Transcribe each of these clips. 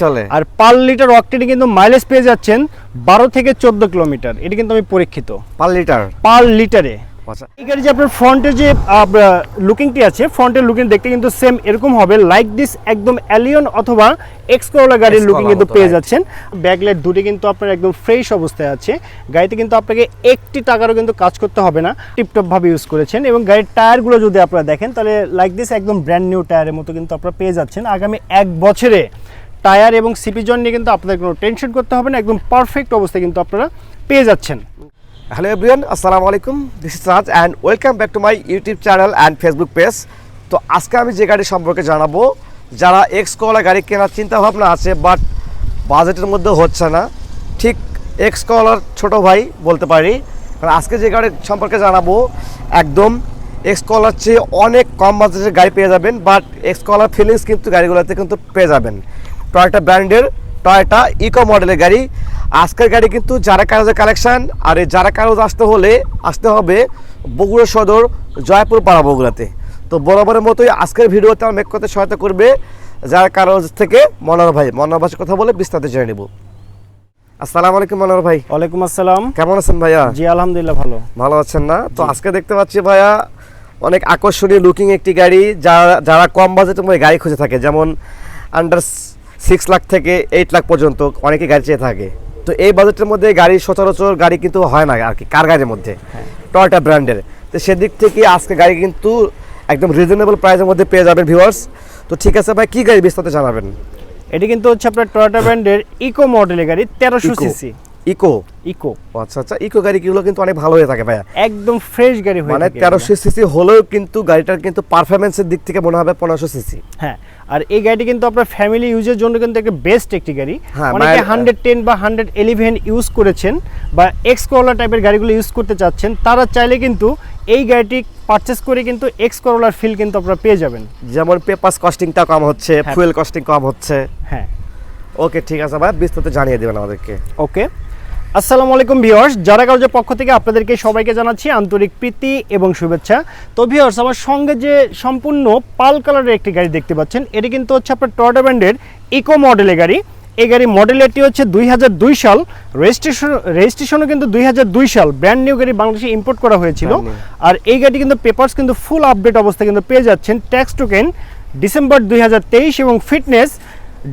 চলে। আর per litre অক্টেনে কিন্তু mileage পেয়ে যাচ্ছেন 12 থেকে 14 কিলোমিটার। এটা কিন্তু আমি পরীক্ষিত পার লিটারে। আচ্ছা, এই গাড়ি যে আপনার ফ্রন্টের যে লুকিংটি আছে, ফ্রন্টের লুকিং দেখতে কিন্তু সেম এরকম হবে, লাইক দিস একদম অ্যালিয়ন অথবা এক্স-করোলা গাড়ির লুকিং কিন্তু পেয়ে যাচ্ছেন। ব্যাকলাইট দুটি কিন্তু আপনার একদম ফ্রেশ অবস্থায় আছে। গাড়িতে কিন্তু আপনাকে একটি টাকারও কিন্তু কাজ করতে হবে না, টিপটপ ভাবে ইউজ করেছেন। এবং গাড়ির টায়ারগুলো যদি আপনারা দেখেন তাহলে লাইক দিস একদম ব্র্যান্ড নিউ টায়ারের মতো কিন্তু আপনারা পেয়ে যাচ্ছেন। আগামী 1 বছরে টায়ার এবং সিপি জয়েন্ট নিয়ে কিন্তু আপনাদের কোনো টেনশন করতে হবে না, একদম পারফেক্ট অবস্থায় কিন্তু আপনারা পেয়ে যাচ্ছেন। হ্যালো এভরিওয়ান, আসসালামু আলাইকুম, this is Raj and welcome back to my YouTube channel and Facebook page. তো আজকে আমি যে গাড়ি সম্পর্কে জানাবো, যারা এক্স-করোলা গাড়ি কেনার চিন্তাভাবনা আছে বাট বাজেটের মধ্যে হচ্ছে না, ঠিক এক্স-করোলার ছোটো ভাই বলতে পারি। কারণ আজকে যে গাড়ি সম্পর্কে জানাবো একদম এক্স-করোলার চেয়ে অনেক কম বাজেটের গাড়ি পেয়ে যাবেন, বাট এক্স-করোলার ফিলিংস কিন্তু গাড়িগুলোতে কিন্তু পেয়ে যাবেন। টয়োটা ব্র্যান্ডের টয়োটা ইকো মডেলের গাড়ি। আজকের গাড়ি কিন্তু যারা কারোজের কালেকশান, আর এই যারা কারোজ আসতে হবে বগুড়া সদর জয়পুর পাড়া বগুড়াতে। তো বরাবরের মতোই আজকের ভিডিওতে আমার মেক করতে সহায়তা করবে যারা কারোজ থেকে মনোহর ভাই। মনোহর ভাইয়ের কথা বলে বিস্তারিত জেনে নেব। আসসালামু আলাইকুম মনোহর ভাই। ওয়ালাইকুম আসসালাম। কেমন আছেন ভাইয়া? জি আলহামদুলিল্লাহ ভালো আছেন না? তো আজকে দেখতে পাচ্ছি ভাইয়া অনেক আকর্ষণীয় লুকিং একটি গাড়ি, যারা কম বাজেটের মধ্যে গাড়ি খুঁজে থাকে, যেমন আন্ডার 6 লাখ থেকে 8 লাখ পর্যন্ত অনেকে গাড়ি চেয়ে থাকে। তো এই বাজেটের মধ্যে গাড়ি সচরাচর গাড়ি কিন্তু হয় না আর কি, কার গাড়ির মধ্যে টয়োটা ব্র্যান্ডের। তো সেদিক থেকে আজকে গাড়ি কিন্তু একদম রিজনেবল প্রাইসের মধ্যে পেয়ে যাবেন ভিউয়ার্স। তো ঠিক আছে ভাই, কি গাড়ি বিস্তারিত জানাবেন? এটি কিন্তু হচ্ছে আপনার টয়োটা ব্র্যান্ডের ইকো মডেলের গাড়ি, 1300 সিসি। ইকো আচ্ছা, ইকো গাড়িগুলো কিন্তু অনেক ভালো হয়ে থাকে ভাইয়া, একদম ফ্রেশ গাড়ি হয়ে থাকে। 1300 সিসি হলেও কিন্তু গাড়িটার কিন্তু পারফরম্যান্সের দিক থেকে মনে হবে 1500 সিসি। হ্যাঁ, আর এই গাড়িটি কিন্তু আপনার ফ্যামিলি ইউজের জন্য কিন্তু একটা বেস্ট একটি গাড়ি। অনেকে 110 বা 111 ইউজ করেছেন বা এক্স-করোলা টাইপের গাড়িগুলো ইউজ করতে চাচ্ছেন, তারা চাইলে কিন্তু এই গাড়িটি পারচেস করে কিন্তু এক্স-করোলার ফিল কিন্তু আপনারা পেয়ে যাবেন। যেমন পেপারস কস্টিংটা কম হচ্ছে, ফুয়েল কস্টিং কম হচ্ছে। হ্যাঁ, ওকে, ঠিক আছে ভাই, বিস্তারিত জানিয়ে দেবেন আমাদেরকে। ওকে, আসসালামু আলাইকুম ভিউয়ার্স। যারা কারোজের পক্ষ থেকে আপনাদেরকে সবাইকে জানাচ্ছি আন্তরিক প্রীতি এবং শুভেচ্ছা। তো ভিউয়ার্স, আমার সঙ্গে যে সম্পূর্ণ পাল কালারের একটি গাড়ি দেখতে পাচ্ছেন, এটি কিন্তু হচ্ছে আপনার টয়োটা ব্র্যান্ডের ইকো মডেলের গাড়ি। এই গাড়ি মডেলেরটি হচ্ছে 2002 সাল, রেজিস্ট্রেশনও কিন্তু 2002 সাল। ব্র্যান্ড নিউ গাড়ি বাংলাদেশে ইম্পোর্ট করা হয়েছিল। আর এই গাড়ি কিন্তু পেপারস কিন্তু ফুল আপডেট অবস্থা কিন্তু পেয়ে যাচ্ছেন। ট্যাক্স টোকেন ডিসেম্বর 2023 এবং ফিটনেস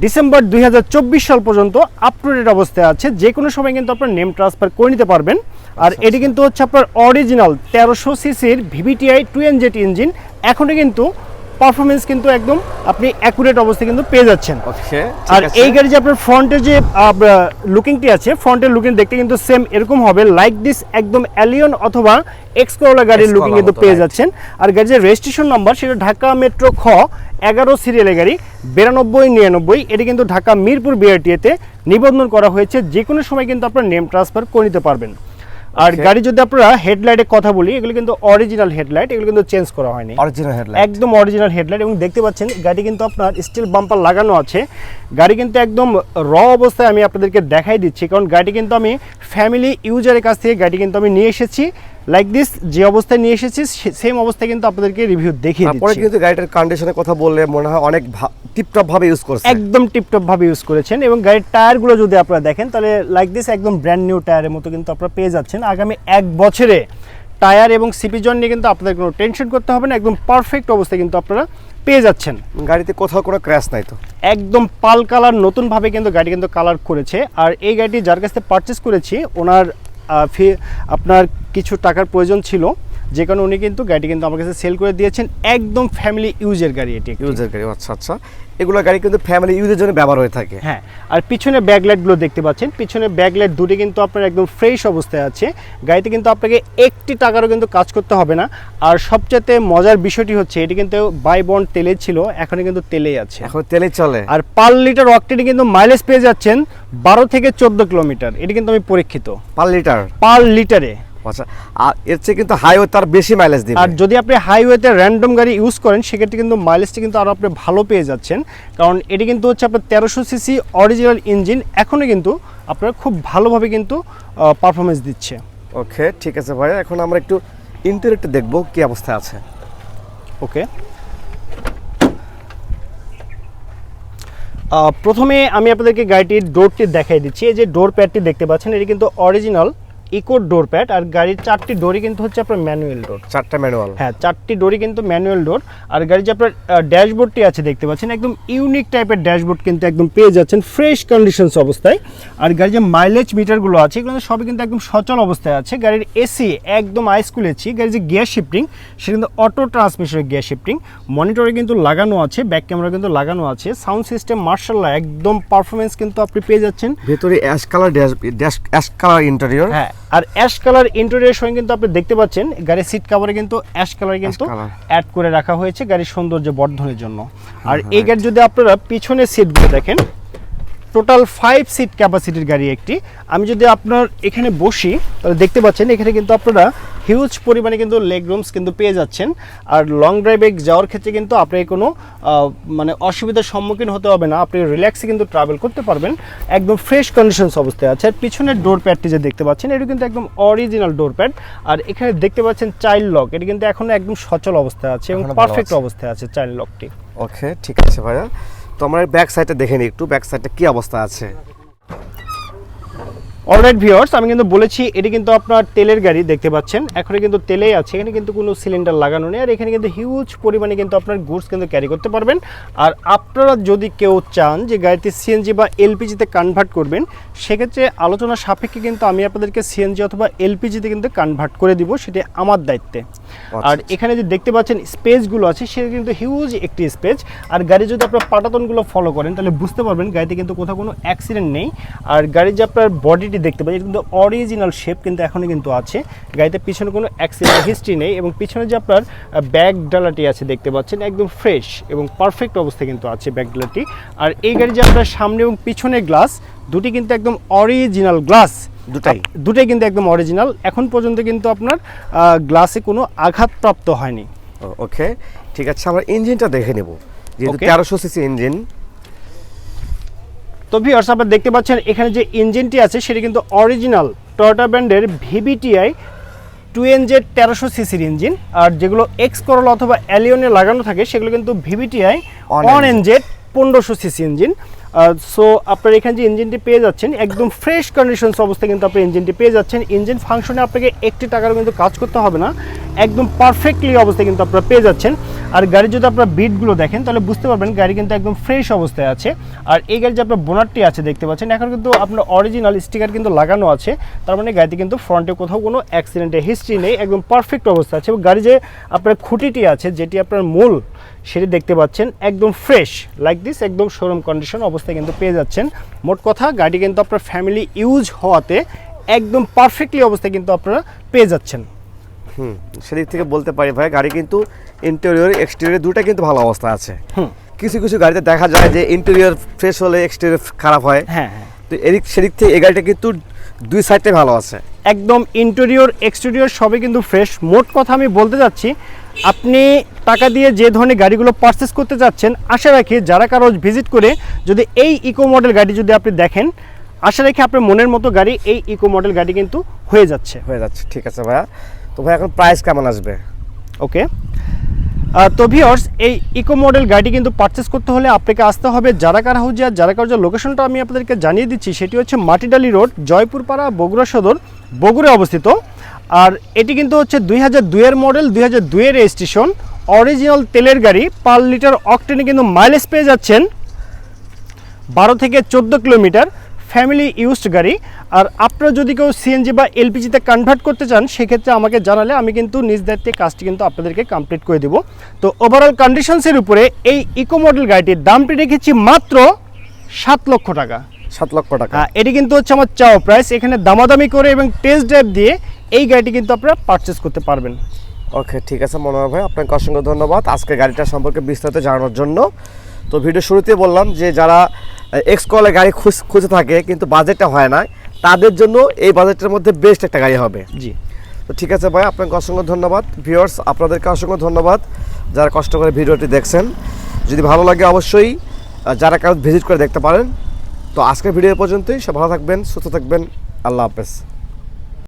ডিসেম্বর 2024 সাল পর্যন্ত আপ টু ডেট অবস্থায় আছে। যে কোনো সময় কিন্তু আপনার নেম ট্রান্সফার করে নিতে পারবেন। আর এটি কিন্তু হচ্ছে আপনার অরিজিনাল 1300 সিসির ভিভিটিআই টুয়েন জেট ইঞ্জিন। এখনও কিন্তু পারফরমেন্স কিন্তু একদম আপনি অ্যাকুরেট অবস্থায় কিন্তু পেয়ে যাচ্ছেন। আর এই গাড়ি যে আপনার ফ্রন্টের যে লুকিংটি আছে, ফ্রন্টের লুকিং দেখতে কিন্তু সেম এরকম হবে, লাইক দিস একদম অ্যালিয়ন অথবা এক্স-করোলা গাড়ির লুকিং কিন্তু পেয়ে যাচ্ছেন। আর গাড়ির যে রেজিস্ট্রেশন নাম্বার, সেটা ঢাকা মেট্রো খ 11 সিরিয়ালের গাড়ি 9299। এটি কিন্তু ঢাকা মিরপুর বিআরটিএতে নিবন্ধন করা হয়েছে। যে কোনো সময় কিন্তু আপনার নেম ট্রান্সফার করে নিতে পারবেন। আর গাড়ি যদি আপনারা হেডলাইটের কথা বলি, এগুলো কিন্তু অরিজিনাল হেডলাইট, এগুলো কিন্তু চেঞ্জ করা হয়নি, একদম অরিজিনাল হেডলাইট। এবং দেখতে পাচ্ছেন গাড়ি কিন্তু আপনার স্টিল বাম্পার লাগানো আছে। গাড়ি কিন্তু একদম র অবস্থায় আমি আপনাদেরকে দেখাই দিচ্ছি, কারণ গাড়ি কিন্তু আমি ফ্যামিলি ইউজারের কাছ থেকে গাড়ি কিন্তু আমি নিয়ে এসেছি। লাইক দিস যে অবস্থায় নিয়ে এসেছি সেম অবস্থায় কিন্তু আপনাদেরকে রিভিউ দেখিয়ে দিচ্ছি। তারপরে কিন্তু গাড়িটার কন্ডিশনের কথা বললে মনে হয় অনেক টিপটপ ভাবে ইউজ করেছেন, একদম টিপটপ ভাবে ইউজ করেছেন। এবং গাড়ির টায়ারগুলো যদি আপনারা দেখেন তাহলে লাইক দিস একদম ব্র্যান্ড নিউ টায়ারের মতো কিন্তু আপনারা পেয়ে যাচ্ছেন। আগামী 1 বছরে টায়ার এবং সিপি জয়েন্ট নিয়ে কিন্তু আপনাদের কোনো টেনশন করতে হবে না, একদম পারফেক্ট অবস্থায় কিন্তু আপনারা পেয়ে যাচ্ছেন। গাড়িতে কোথাও কোনো ক্র্যাশ নাই তো, একদম পাল কালার নতুনভাবে কিন্তু গাড়ি কিন্তু কালার করেছে। আর এই গাড়িটি যার কাছ থেকে পারচেস করেছি, ওনার আপনার কিছু টাকার প্রয়োজন ছিল, যে কারণে উনি কিন্তু গাড়িটি কিন্তু আমার কাছে সেল করে দিয়েছেন। একদম ফ্যামিলি ইউজের গাড়ি, এটি ইউজের গাড়ি। আচ্ছা, এগুলো গাড়ি কিন্তু ফ্যামিলি ইউজের জন্য ব্যবহার হয়ে থাকে। হ্যাঁ, আর পিছনে ব্যাকলাইটগুলো দেখতে পাচ্ছেন, পিছনে ব্যাকলাইট দুটি কিন্তু আপনার একদম ফ্রেশ অবস্থায় আছে। গাড়িতে কিন্তু আপনাকে একটি টাকারও কিন্তু কাজ করতে হবে না। আর সবচেয়ে মজার বিষয়টি হচ্ছে, এটি কিন্তু বাই বন্ড তেলে ছিল, এখন কিন্তু তেলেই আছে, এখন তেলেই চলে। আর পার লিটার অক্টেনে কিন্তু মাইলেজ পেয়ে যাচ্ছেন 12 থেকে 14 কিলোমিটার। এটি কিন্তু আমি পরীক্ষিত পার লিটারে। আচ্ছা, আর এর চেয়ে কিন্তু হাইওয়ে তার বেশি মাইলেজ দিবে। আর যদি আপনি হাইওয়েতে র্যান্ডম গাড়ি ইউজ করেন, সেক্ষেত্রে কিন্তু মাইলেজটা কিন্তু আরও আপনি ভালো পেয়ে যাচ্ছেন, কারণ এটি কিন্তু হচ্ছে আপনার 1300 সিসি অরিজিনাল ইঞ্জিন, এখনও কিন্তু আপনার খুব ভালোভাবে কিন্তু পারফরমেন্স দিচ্ছে। ওকে, ঠিক আছে ভাই, এখন আমরা একটু ইন্টেরিয়রটা দেখবো কি অবস্থায় আছে। ওকে, প্রথমে আমি আপনাদেরকে গাড়িটির ডোরটি দেখাই দিচ্ছি। এই যে ডোর প্যাডটি দেখতে পাচ্ছেন, এটি কিন্তু অরিজিনাল ইকো ডোর প্যাড। আর গাড়ির 4টি ডোরই কিন্তু হচ্ছে আপনার ম্যানুয়াল ডোর। 4টা ম্যানুয়াল? হ্যাঁ, 4টি ডোরই কিন্তু ম্যানুয়াল ডোর। আর গাড়ির যে আপনার ড্যাশবোর্ডটি আছে দেখতে পাচ্ছেন, একদম ইউনিক টাইপের ড্যাশবোর্ড কিন্তু একদম পেয়ে যাচ্ছেন ফ্রেশ কন্ডিশনস অবস্থায়। আর গাড়ির যে মাইলেজ মিটারগুলো আছে এগুলো সবই কিন্তু একদম সচল অবস্থায় আছে। গাড়ির এসি একদম আইসকুল এসি। গাড়ির যে গিয়ার শিফটিং সেটা কিন্তু অটো ট্রান্সমিশনের গিয়ার শিফটিং। মনিটরে কিন্তু লাগানো আছে, ব্যাক ক্যামেরা কিন্তু লাগানো আছে। সাউন্ড সিস্টেম মার্শাল্লাহ একদম পারফরমেন্স কিন্তু আপনি পেয়ে যাচ্ছেন। ভেতরে ash colour ash colour interior. হ্যাঁ, আর অ্যাশ কালার ইন্টেরিয়রের সঙ্গে কিন্তু আপনি দেখতে পাচ্ছেন গাড়ির সিট কভারে কিন্তু অ্যাশ কালার কিন্তু অ্যাড করে রাখা হয়েছে গাড়ির সৌন্দর্য বর্ধনের জন্য। আর এই গাড়ি যদি আপনারা পিছনের সিটগুলো দেখেন, টোটাল 5 সিট ক্যাপাসিটির গাড়ি একটি। আমি যদি আপনার এখানে বসি তাহলে দেখতে পাচ্ছেন এখানে কিন্তু আপনারা হিউজ পরিমাণে কিন্তু লেগ রুমস কিন্তু পেয়ে যাচ্ছেন। আর লং ড্রাইভে যাওয়ার ক্ষেত্রে কিন্তু আপনার কোনো মানে অসুবিধার সম্মুখীন হতে হবে না, আপনি রিল্যাক্সে কিন্তু ট্রাভেল করতে পারবেন। একদম ফ্রেশ কন্ডিশনস অবস্থায় আছে। আর পিছনের ডোর প্যাডটি যে দেখতে পাচ্ছেন এটা কিন্তু একদম অরিজিনাল ডোর প্যাড। আর এখানে দেখতে পাচ্ছেন চাইল্ড লক, এটা কিন্তু এখনো একদম সচল অবস্থায় আছে এবং পারফেক্ট অবস্থায় আছে চাইল্ড লকটি। ওকে, ঠিক আছে ভাইয়া। তো আমরা ব্যাক সাইডটা দেখে নিই একটু, ব্যাক সাইডটা কি অবস্থা আছে। অলরাইট ভিউয়ার্স, আমি কিন্তু বলেছি এটি কিন্তু আপনার তেলের গাড়ি দেখতে পাচ্ছেন, এখনো কিন্তু তেলেই আছে, এখানে কিন্তু কোনো সিলিন্ডার লাগানো নেই। আর এখানে কিন্তু হিউজ পরিমাণে কিন্তু আপনার গুডস কিন্তু ক্যারি করতে পারবেন। আর আপনারা যদি কেউ চান যে গাড়িটি সিএনজি বা এলপিজিতে কনভার্ট করবেন, সেক্ষেত্রে আলোচনা সাপেক্ষে কিন্তু আমি আপনাদেরকে সিএনজি অথবা এলপিজিতে কিন্তু কনভার্ট করে দিব, সেটি আমার দায়িত্বে। আর এখানে যে দেখতে পাচ্ছেন স্পেসগুলো আছে সেটা কিন্তু হিউজ একটি স্পেস। আর গাড়ি যদি আপনার পাটাতনগুলো ফলো করেন তাহলে বুঝতে পারবেন গাড়িতে কিন্তু কোথাও কোনো অ্যাক্সিডেন্ট নেই। আর গাড়ির যে আপনার বডিটি দেখতে পাচ্ছেন কিন্তু অরিজিনাল শেপ কিন্তু এখনও কিন্তু আছে। গাড়িতে পিছনে কোনো অ্যাক্সিডেন্ট হিস্ট্রি নেই এবং পিছনে যে আপনার ব্যাক ডালাটি আছে দেখতে পাচ্ছেন একদম ফ্রেশ এবং পারফেক্ট অবস্থায় কিন্তু আছে ব্যাক ডালাটি। আর এই গাড়ি যে আপনার সামনে এবং পিছনে গ্লাস দুটি কিন্তু একদম অরিজিনাল গ্লাস, দুটাই কিন্তু একদম অরিজিনাল। এখন পর্যন্ত কিন্তু আপনার গ্লাসে কোনো আঘাতপ্রাপ্ত হয়নি। ওকে, ঠিক আছে। আমরা ইঞ্জিনটা দেখে নেব, যেহেতু 1300 সিসি ইঞ্জিন। তো ভিউয়ার্স, আপনারা দেখতে পাচ্ছেন এখানে যে ইঞ্জিনটি আছে সেটি কিন্তু অরিজিনাল টয়োটা ব্র্যান্ডের ভিভিটিআই 2NZ 1300 সিসির ইঞ্জিন। আর যেগুলো X-Corolla অথবা অ্যালিয়নে লাগানো থাকে সেগুলো কিন্তু VVTi 1NZ 1500 CC engine. So আপনার এখানে যে ইঞ্জিনটি পেয়ে যাচ্ছেন একদম ফ্রেশ কন্ডিশনস অবস্থায় কিন্তু আপনি ইঞ্জিনটি পেয়ে যাচ্ছেন। ইঞ্জিন ফাংশনে আপনাকে একটি টাকারও কিন্তু কাজ করতে হবে না, একদম পারফেক্টলি অবস্থায় কিন্তু আপনারা পেয়ে যাচ্ছেন। আর গাড়ির যদি আপনারা বিটগুলো দেখেন তাহলে বুঝতে পারবেন গাড়ি কিন্তু একদম ফ্রেশ অবস্থায় আছে। আর এই গাড়ির যে আপনার বোনারটি আছে দেখতে পাচ্ছেন এখন কিন্তু আপনার অরিজিনাল স্টিকার কিন্তু লাগানো আছে, তার মানে গাড়িতে কিন্তু ফ্রন্টে কোথাও কোনো অ্যাক্সিডেন্টের হিস্ট্রি নেই, একদম পারফেক্ট অবস্থা আছে। এবং গাড়ি যে আপনার খুঁটিটি আছে যেটি আপনার মূল সেটি দেখতে পাচ্ছেন একদম ফ্রেশ লাইক দিস, একদম শোরুম কন্ডিশন অবস্থায় কিন্তু পেয়ে যাচ্ছেন। মোট কথা গাড়ি কিন্তু আপনার ফ্যামিলি ইউজ হওয়াতে একদম পারফেক্টলি অবস্থায় কিন্তু আপনারা পেয়ে যাচ্ছেন। সেদিক থেকে বলতে পারি ভাই গাড়ি কিন্তু ইন্টেরিয়র এক্সটেরিয়র দুটো কিন্তু ভালো অবস্থা আছে। কিছু কিছু গাড়িতে দেখা যায় যে ইন্টেরিয়র ফ্রেশ হলে এক্সটেরিয়র খারাপ হয়। হ্যাঁ, তো সেদিক থেকে এই গাড়িটা কিন্তু দুই সাইডটাই ভালো আছে, একদম ইন্টেরিয়র এক্সটেরিয়র সবই কিন্তু ফ্রেশ। মোট কথা আমি বলতে যাচ্ছি আপনি টাকা দিয়ে যে ধরনের গাড়িগুলো পারচেস করতে যাচ্ছেন, আশা রাখি যারা কারো ভিজিট করে যদি এই ইকো মডেল গাড়ি যদি আপনি দেখেন, আশা রাখি আপনার মনের মতো গাড়ি এই ইকো মডেল গাড়ি কিন্তু হয়ে যাচ্ছে। ঠিক আছে ভাইয়া। তো ভাই এখন প্রাইস কেমন আসবে? ওকে, তো ভিউয়ার্স এই ইকো মডেল গাড়ি কিন্তু পারচেস করতে হলে আপনাকে আসতে হবে জারা কার হাউজে। আর জারা কার হাউজের লোকেশনটা আমি আপনাদেরকে জানিয়ে দিচ্ছি, সেটি হচ্ছে মাটিডালি রোড, জয়পুর পাড়া, বগুড়া সদর, বগুড়া অবস্থিত। আর এটি কিন্তু হচ্ছে 2002-এর মডেল, 2002-এর রেজিস্ট্রেশন, অরিজিনাল তেলের গাড়ি। পার লিটার অকটেনে কিন্তু মাইলেজ পেয়ে যাচ্ছেন 12 থেকে 14 কিলোমিটার, ফ্যামিলি ইউজড গাড়ি। আর আপনারা যদি কেউ সিএনজি বা এলপিজিতে কনভার্ট করতে চান সেক্ষেত্রে আমাকে জানালে আমি কিন্তু নিজ দায়িত্বে কাজটি কিন্তু আপনাদেরকে কমপ্লিট করে দেব। তো ওভারঅল কন্ডিশনসের উপরে এই ইকো মডেল গাড়িটির দামটি রেখেছি মাত্র 7 লক্ষ টাকা। 7 লক্ষ টাকা, এটি কিন্তু হচ্ছে আমার চাওয়া প্রাইস। এখানে দামাদামি করে এবং টেস্ট ড্রাইভ দিয়ে এই গাড়িটি কিন্তু আপনারা পারচেস করতে পারবেন। ওকে, ঠিক আছে মনোহর ভাই, আপনাকে অসংখ্য ধন্যবাদ আজকে গাড়িটা সম্পর্কে বিস্তারিত জানানোর জন্য। তো ভিডিও শুরুতে বললাম যে যারা X-Corolla গাড়ি খুঁজে থাকে কিন্তু বাজেটটা হয় না, তাদের জন্য এই বাজেটের মধ্যে বেস্ট একটা গাড়ি হবে। জি, তো ঠিক আছে ভাই, আপনাকে অসংখ্য ধন্যবাদ। ভিউয়ার্স আপনাদেরকে অসংখ্য ধন্যবাদ যারা কষ্ট করে ভিডিওটি দেখছেন। যদি ভালো লাগে অবশ্যই যারা কারো ভিজিট করে দেখতে পারেন। তো আজকের ভিডিও পর্যন্তই, সব ভালো থাকবেন, সুস্থ থাকবেন, আল্লাহ হাফেজ।